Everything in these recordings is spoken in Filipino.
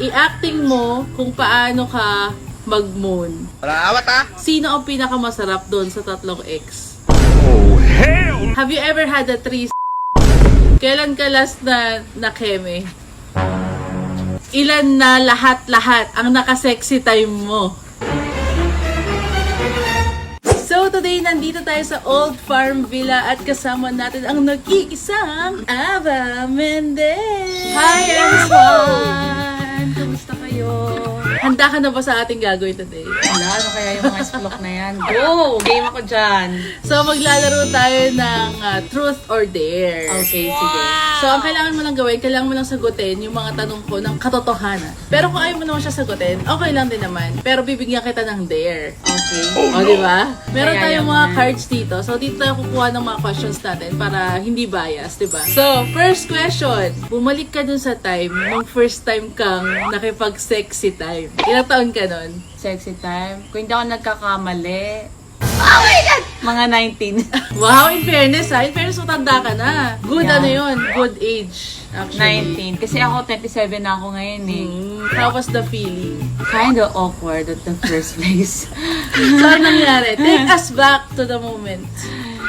I-acting mo kung paano ka mag-moon. Wala awat ah! Sino ang pinakamasarap doon sa tatlong ex? Oh, hell! Have you ever had a threesome? Kailan ka last na nakeme? Ilan na lahat-lahat ang nakasexy time mo? So today, nandito tayo sa Old Farm Villa at kasama natin ang nag-iisang Ava Mendez! Hi everyone! Kumusta kayo? Handa ka na ba sa ating gagawin today? Wala, ano kaya yung mga splok na yan? Go! Game ako dyan! So maglalaro tayo ng Truth or Dare. Okay, sige. So ang kailangan mo lang gawin, kailangan mo lang sagutin yung mga tanong ko ng katotohanan. Pero kung ayaw mo naman siya sagutin, okay lang din naman. Pero bibigyan kita ng dare. Okay. O, di ba? Meron Kaya tayong yan mga na. cards dito. So, dito tayo kukuha ng mga questions natin para hindi bias, di ba? So, first question. Bumalik ka dun sa time nung first time kang nakipag-sexy time. Ilang taon ka nun? Sexy time. Kung hindi ako nagkakamali, oh my God! Mga 19. Wow, in fairness ha. In fairness, matanda ka na. Good Yeah. ano yun. Good age, actually. 19. Kasi ako, 27 na ako ngayon eh. How was the feeling? Kinda awkward at the first place. So, anong nangyari? Take us back to the moment.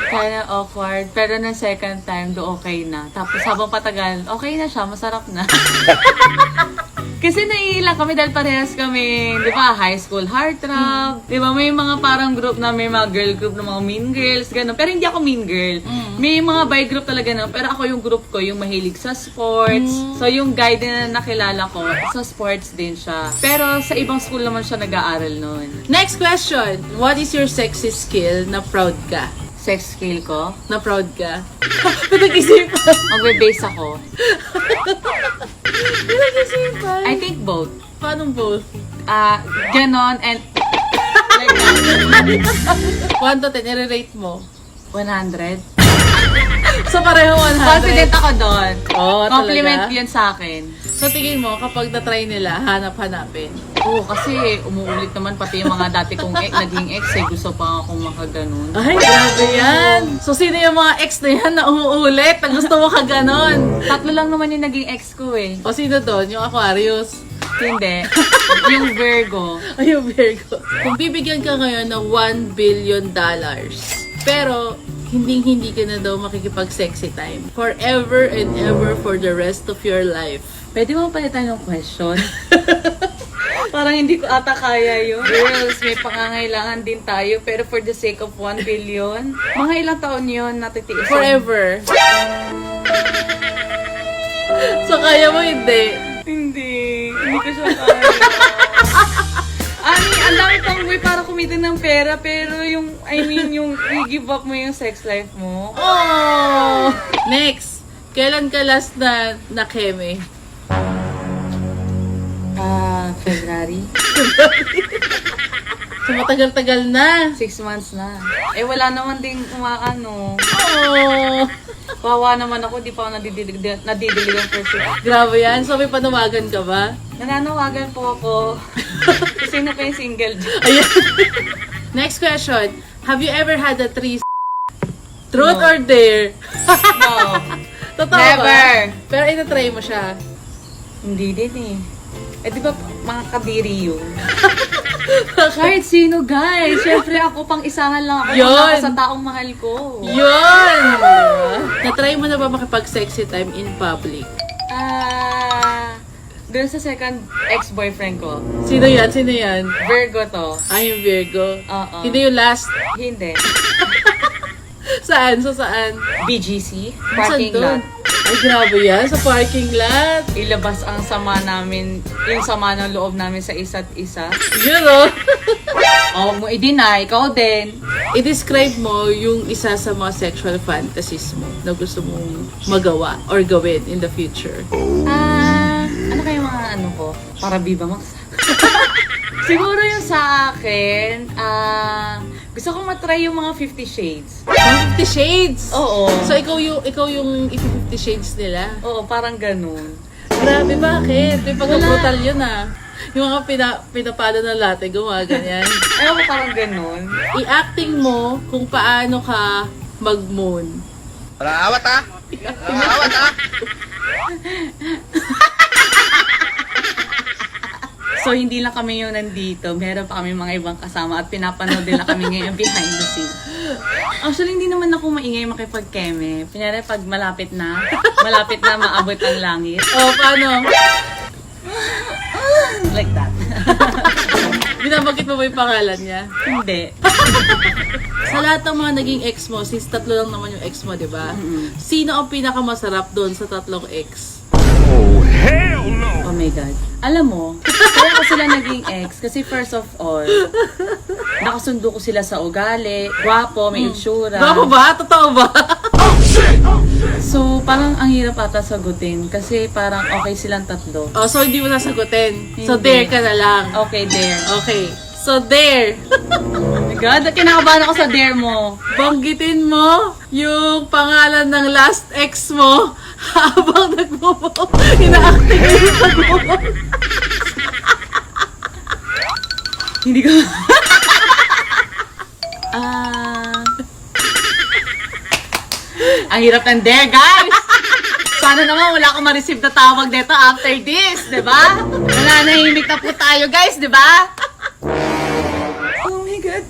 Kinda awkward. Pero na second time, do okay na. Tapos habang patagal, okay na siya, masarap na. Kasi naiilang kami dahil parehas kami, di ba, high school heartthrob. Di ba, may mga parang group na may mga girl group na mga mean girls, gano'n. Pero hindi ako mean girl. May mga bi group talaga na, pero ako yung group ko, yung mahilig sa sports. So, yung guy din na nakilala ko, sa sports din siya. Pero sa ibang school naman siya nag-aaral noon. Next question. What is your sexy skill na proud ka? Sex skill ko, Na proud ka? Pinag-isipan. magbe-base ako. Pinag-isipan. I think both. Paano both? Ganon and like that. 1 to 10, i-rate mo. 100. So, pareho 100. Confident ako doon. Oh, Compliment talaga? yun sa akin. So, tingin mo, kapag na-try nila, hanap-hanapin. Oo, kasi umuulit naman pati yung mga dati kong naging ex eh. Gusto pa akong makaganon. Ay, grabe yan. So, sino yung mga ex na yan na umuulit na gusto mo ka ganon? 3 lang naman yung naging ex ko eh. O, sino doon? Yung Aquarius? Hindi. Yung Virgo. Ay, yung Virgo. Kung bibigyan ka ngayon ng $1 billion, pero hindi ka na daw makikipag-sexy time. Forever and ever for the rest of your life. Pwede mo palitan yung question? Parang hindi ko ata kaya yun. Girls, may pangangailangan din tayo. Pero for the sake of 1 billion, mga ilang taon yun natitiis. Forever. So, kaya mo hindi. Hindi ko siya kaya. Ang dami pang way para kumita ng pera, pero yung, yung i-give up mo yung sex life mo. Oh! Next. Kailan ka last na nakeme? February. So, matagal-tagal na. 6 months na. Eh, wala naman ding umaano. Oh! Kawawa naman ako, di pa ako nadidiligan first week. Grabe yan. So, may panawagan ka ba? Nananawagan po ako. Sino pa yung single dyan? Ayan. Next question. Have you ever had a threesome? Truth No. or dare? No. Totoo Never. ba? Pero ina-try mo siya. Hindi din eh. Eh, di ba mga kadiri yun? Kahit sino, guys. Siyempre ako, pang isahan lang ako. Yun. Wala ka sa taong mahal ko. Yun! Na-try mo na ba makipag-sexy time in public? Doon sa second ex-boyfriend ko. Sino yan? Sino yan? Virgo to. Ay, yung Virgo. Oo. Hindi yung last. Hindi. Saan? So, saan? BGC. Saan Parking doon? lot. Ay, grabe yan. Sa parking lot. Ilabas ang sama namin, yung sama ng loob namin sa isa't isa. Yun, oh. Huwag mo i-deny, ikaw din. I-describe mo yung isa sa mga sexual fantasies mo na gusto mong magawa or gawin in the future. Ano kayo mga ano ko? Para Viva Max? Siguro yung sa akin, gusto kong matry yung mga 50 Shades. 50 Shades? Oo. So, ikaw yung 50 Shades nila? Oo, parang ganun. Grabe, bakit? May pag-brutal yun, ah. Yung mga pinapalo ng latte, gumawa ganyan. Ayaw ko parang ganun. I-acting mo kung paano ka mag-moon. Wala awat ah! Wala awat ah! So, hindi lang kami yung nandito. Meron pa kami mga ibang kasama at pinapanood din lang kami ngayon behind the scene. Actually, hindi naman ako maingay makipag-keme. Kunyari, pag malapit na maabot ang langit. O, paano? Like that. Binabagit mo ba yung pangalan niya? Hindi. Sa lahat ng mga naging ex mo, since tatlo lang naman yung ex mo, di ba? Sino ang pinakamasarap doon sa tatlong ex? Oh, hell no! Oh my God. Alam mo, kaya ko sila naging ex kasi first of all, nakasundo ko sila sa ugali, gwapo, may itsura. Gwapo ba? Totoo ba? So, parang ang hirap ata sagutin kasi parang okay silang tatlo. Oh, so hindi mo sasagutin. So, Hindi. there ka na lang. Okay, there. Okay. So, there. Oh my God, kinakabahan ako sa dare mo. Banggitin mo yung pangalan ng last ex mo habang ina-acting yung pag-move. Hindi ko... Ang hirap ng dare, guys! Sana naman wala akong ma-receive na tawag dito after this, di ba? Nananahimik na po tayo, guys, di ba? Oh my God.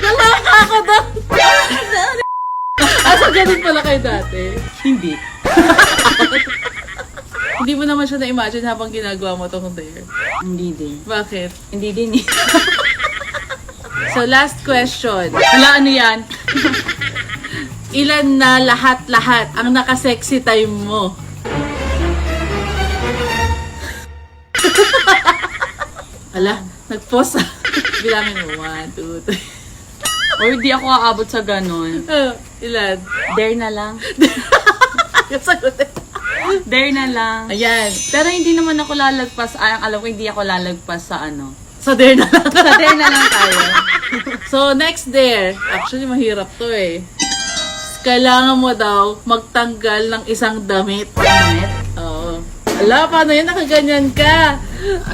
Nalaka ako doon. So ganun pala kayo dati. Hindi. Hindi mo naman siya na-imagine habang ginagawa mo tong dare. Hindi din. Bakit? Hindi din eh. So, last question. Wala, ano yan? Ilan na lahat-lahat ang naka-sexy time mo? Ala, nag-pause. Bilangin mo. 1, 2, 3. Or di ako aabot sa ganon. Ilan? Dare na lang. Yung sagutin. Dare na lang. Ayan. Pero hindi naman ako lalagpas. Alam ko hindi ako lalagpas sa ano. So, there na lang. Sa dare na lang tayo. So, next dare. Actually, mahirap to eh. Kailangan mo daw magtanggal ng isang damit. Damit? Oo. Ala, paano yun? Nakaganyan ka.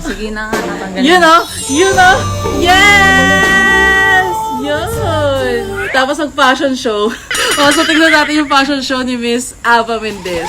Sige na nga, natanggalin. You know? You know? Yes! Yun! Tapos ang fashion show. So, tingnan natin yung fashion show ni Miss Ava Mendez.